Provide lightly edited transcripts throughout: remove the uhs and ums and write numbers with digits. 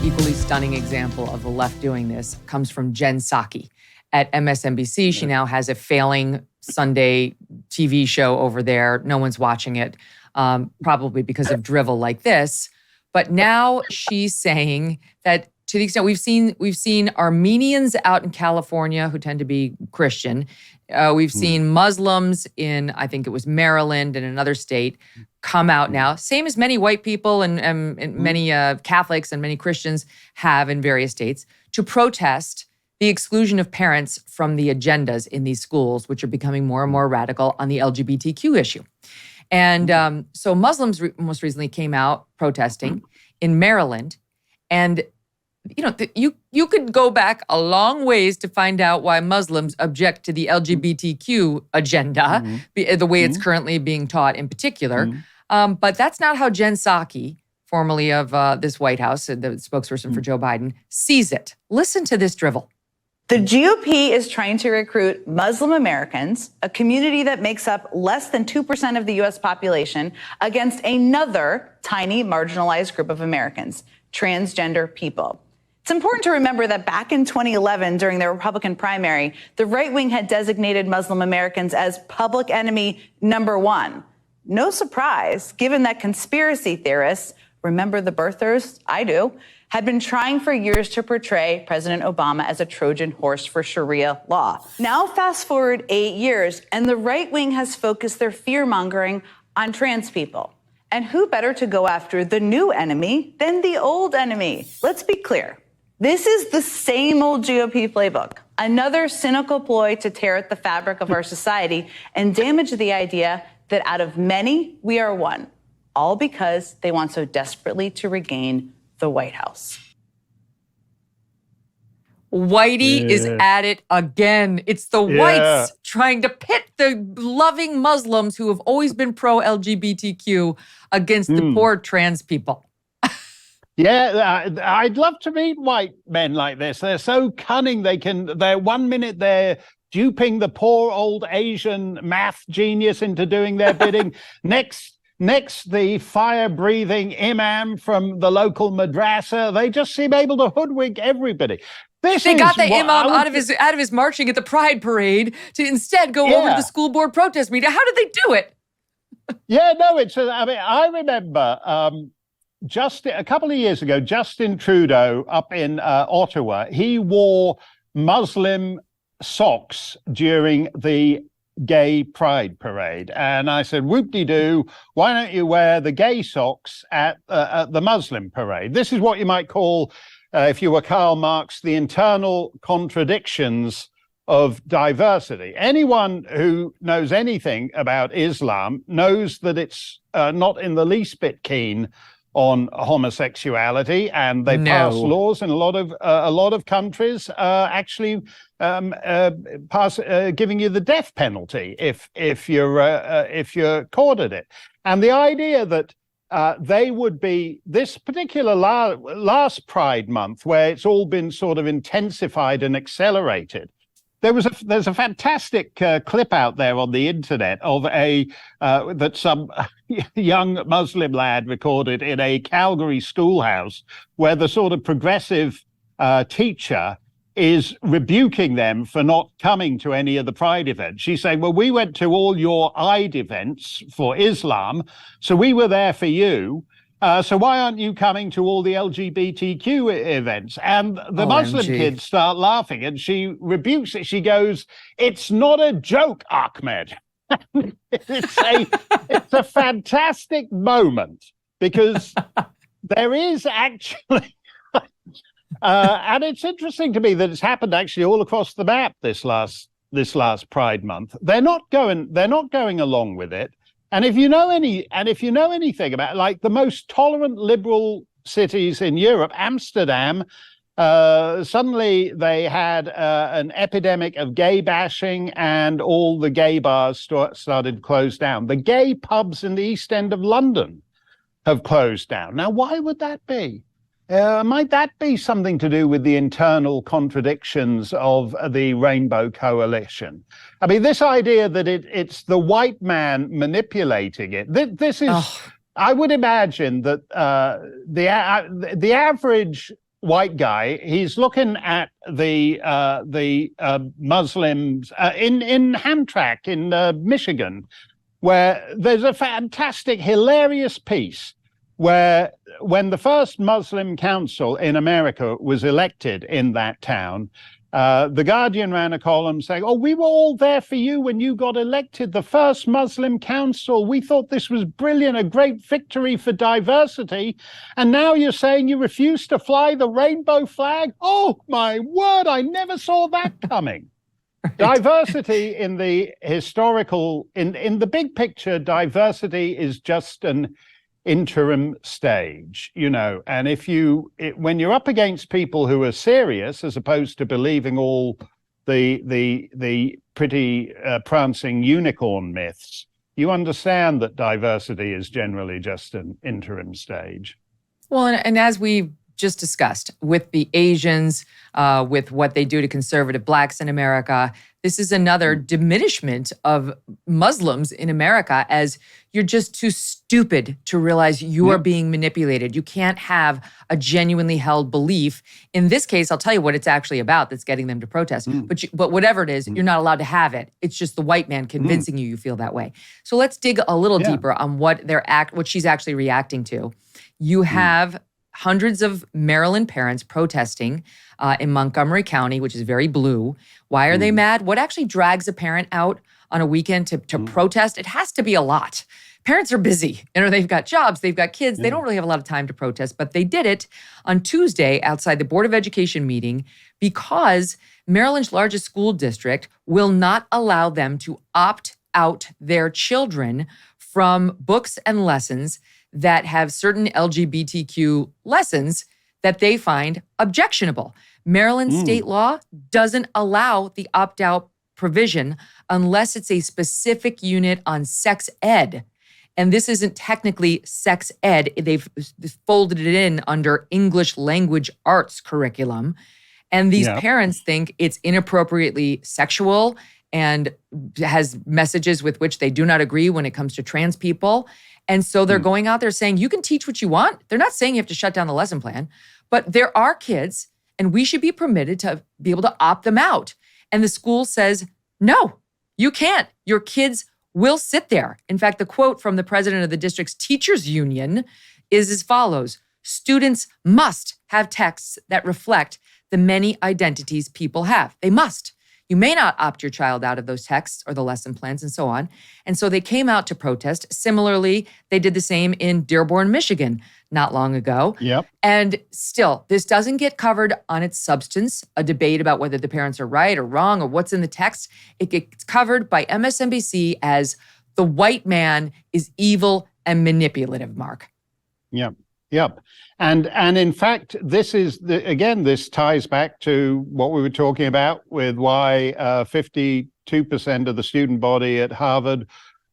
equally stunning example of the left doing this comes from Jen Psaki at MSNBC. She now has a failing Sunday TV show over there. No one's watching it, probably because of drivel like this. But now she's saying that to the extent we've seen Armenians out in California who tend to be Christian. We've seen Muslims in, I think it was Maryland and another state, come out now. Same as many white people and many Catholics and many Christians have in various states to protest the exclusion of parents from the agendas in these schools, which are becoming more and more radical on the LGBTQ issue. And so Muslims most recently came out protesting in Maryland. And you could go back a long ways to find out why Muslims object to the LGBTQ agenda, the way it's currently being taught in particular. But that's not how Jen Psaki, formerly of this White House, the spokesperson for Joe Biden, sees it. Listen to this drivel. The GOP is trying to recruit Muslim Americans, a community that makes up less than 2% of the U.S. population, against another tiny marginalized group of Americans, transgender people. It's important to remember that back in 2011, during the Republican primary, the right wing had designated Muslim Americans as public enemy number one. No surprise, given that conspiracy theorists, remember the birthers? I do, had been trying for years to portray President Obama as a Trojan horse for Sharia law. Now, fast forward 8 years, and the right wing has focused their fear-mongering on trans people. And who better to go after the new enemy than the old enemy? Let's be clear. This is the same old GOP playbook. Another cynical ploy to tear at the fabric of our society and damage the idea that out of many, we are one. All because they want so desperately to regain the White House. Whitey is at it again. It's the whites trying to pit the loving Muslims who have always been pro-LGBTQ against the poor trans people. I'd love to meet white men like this. They're so cunning. They're 1 minute they're duping the poor old Asian math genius into doing their bidding. Next, the fire-breathing imam from the local madrasa. They just seem able to hoodwink everybody. They got the imam out of his marching at the Pride Parade to instead go over to the school board protest meeting. How did they do it? I remember just a couple of years ago, Justin Trudeau up in Ottawa, he wore Muslim socks during the gay pride parade. And I said, whoop-de-doo, why don't you wear the gay socks at the Muslim parade? This is what you might call, if you were Karl Marx, the internal contradictions of diversity. Anyone who knows anything about Islam knows that it's not in the least bit keen on homosexuality, and they pass laws in a lot of countries actually giving you the death penalty if you're caught at it. And the idea that they would be this particular last Pride Month, where it's all been sort of intensified and accelerated. There's a fantastic clip out there on the internet of that some young Muslim lad recorded in a Calgary schoolhouse, where the sort of progressive teacher is rebuking them for not coming to any of the Pride events. She's saying, well, we went to all your Eid events for Islam, so we were there for you. So why aren't you coming to all the LGBTQ events? And the Muslim kids start laughing, and she rebukes it. She goes, "It's not a joke, Ahmed." It's a fantastic moment, because there is actually, and it's interesting to me that it's happened actually all across the map this last Pride Month. They're not going along with it. And if you know anything about, like, the most tolerant liberal cities in Europe, Amsterdam, suddenly they had an epidemic of gay bashing, and all the gay bars started to close down. The gay pubs in the East End of London have closed down. Now, why would that be? Might that be something to do with the internal contradictions of the Rainbow Coalition? I mean, this idea that it's the white man manipulating it, this is, I would imagine that the average white guy. He's looking at the Muslims in Hamtramck in Michigan, where there's a fantastic, hilarious piece where when the first Muslim council in America was elected in that town, the Guardian ran a column saying, "Oh, we were all there for you when you got elected, the first Muslim council. We thought this was brilliant, a great victory for diversity. And now you're saying you refuse to fly the rainbow flag? Oh, my word, I never saw that coming." Right. Diversity in the historical, in the big picture, diversity is just an interim stage, you know, and when you're up against people who are serious, as opposed to believing all the pretty prancing unicorn myths, you understand that diversity is generally just an interim stage. Well, and as we just discussed with the Asians, with what they do to conservative Blacks in America, this is another diminishment of Muslims in America, as you're just too stupid to realize you are being manipulated. You can't have a genuinely held belief. In this case, I'll tell you what it's actually about that's getting them to protest. But whatever it is, you're not allowed to have it. It's just the white man convincing you feel that way. So let's dig a little deeper on what she's actually reacting to. You have hundreds of Maryland parents protesting in Montgomery County, which is very blue. Why are they mad? What actually drags a parent out on a weekend to protest? It has to be a lot. Parents are busy. You know, they've got jobs, they've got kids. They don't really have a lot of time to protest, but they did it on Tuesday outside the Board of Education meeting because Maryland's largest school district will not allow them to opt out their children from books and lessons that have certain LGBTQ lessons that they find objectionable. Maryland state law doesn't allow the opt-out provision unless it's a specific unit on sex ed. And this isn't technically sex ed. They've folded it in under English language arts curriculum. And these parents think it's inappropriately sexual and has messages with which they do not agree when it comes to trans people. And so they're going out there saying, you can teach what you want. They're not saying you have to shut down the lesson plan, but there are kids and we should be permitted to be able to opt them out. And the school says, no, you can't. Your kids will sit there. In fact, the quote from the president of the district's teachers union is as follows: students must have texts that reflect the many identities people have. They must. You may not opt your child out of those texts or the lesson plans and so on. And so they came out to protest. Similarly, they did the same in Dearborn, Michigan, not long ago. And still, this doesn't get covered on its substance, a debate about whether the parents are right or wrong or what's in the text. It gets covered by MSNBC as the white man is evil and manipulative, Mark. Yep. And in fact, this is, this ties back to what we were talking about with why 52% of the student body at Harvard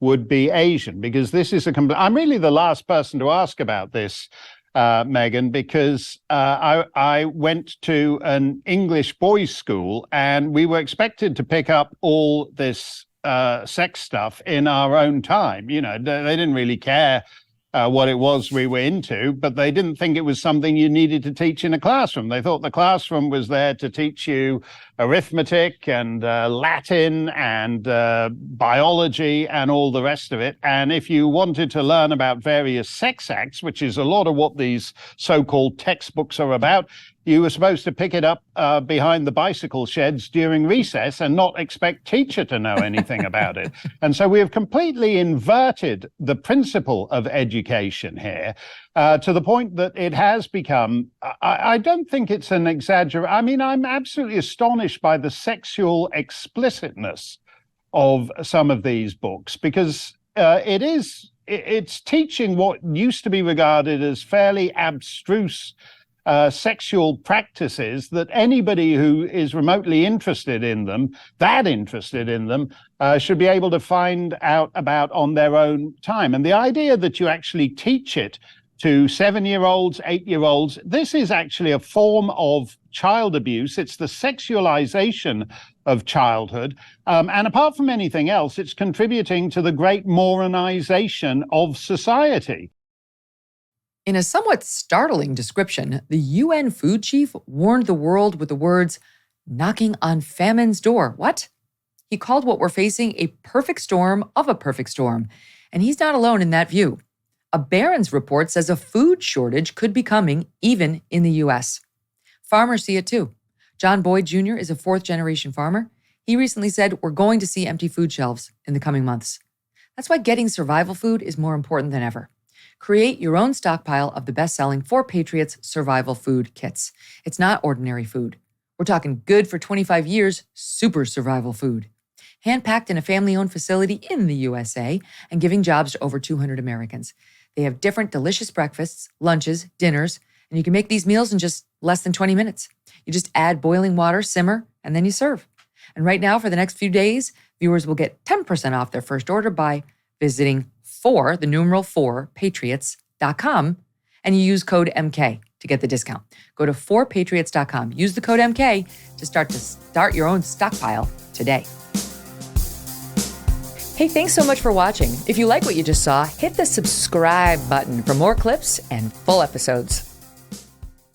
would be Asian, because this is I'm really the last person to ask about this, Megyn, because I went to an English boys' school and we were expected to pick up all this sex stuff in our own time. You know, they didn't really care what it was we were into, but they didn't think it was something you needed to teach in a classroom. They thought the classroom was there to teach you arithmetic and Latin and biology and all the rest of it. And if you wanted to learn about various sex acts, which is a lot of what these so-called textbooks are about, you were supposed to pick it up behind the bicycle sheds during recess and not expect teacher to know anything about it. And so we have completely inverted the principle of education here to the point that it has become, I don't think it's an exaggeration. I mean, I'm absolutely astonished by the sexual explicitness of some of these books, because it's teaching what used to be regarded as fairly abstruse sexual practices that anybody who is remotely interested in them, should be able to find out about on their own time. And the idea that you actually teach it to 7-year-olds, 8-year-olds, this is actually a form of child abuse. It's the sexualization of childhood. And apart from anything else, it's contributing to the great moronization of society. In a somewhat startling description, the UN food chief warned the world with the words, knocking on famine's door. What? He called what we're facing a perfect storm of a perfect storm. And he's not alone in that view. A Barron's report says a food shortage could be coming even in the U.S. Farmers see it too. John Boyd Jr. is a fourth-generation farmer. He recently said we're going to see empty food shelves in the coming months. That's why getting survival food is more important than ever. Create your own stockpile of the best-selling 4 Patriots survival food kits. It's not ordinary food. We're talking good for 25 years, super survival food. Hand-packed in a family-owned facility in the USA and giving jobs to over 200 Americans. They have different delicious breakfasts, lunches, dinners, and you can make these meals in just less than 20 minutes. You just add boiling water, simmer, and then you serve. And right now, for the next few days, viewers will get 10% off their first order by visiting 4, the numeral 4, patriots.com, and you use code MK to get the discount. Go to 4patriots.com. Use the code MK to start your own stockpile today. Hey, thanks so much for watching. If you like what you just saw, hit the subscribe button for more clips and full episodes.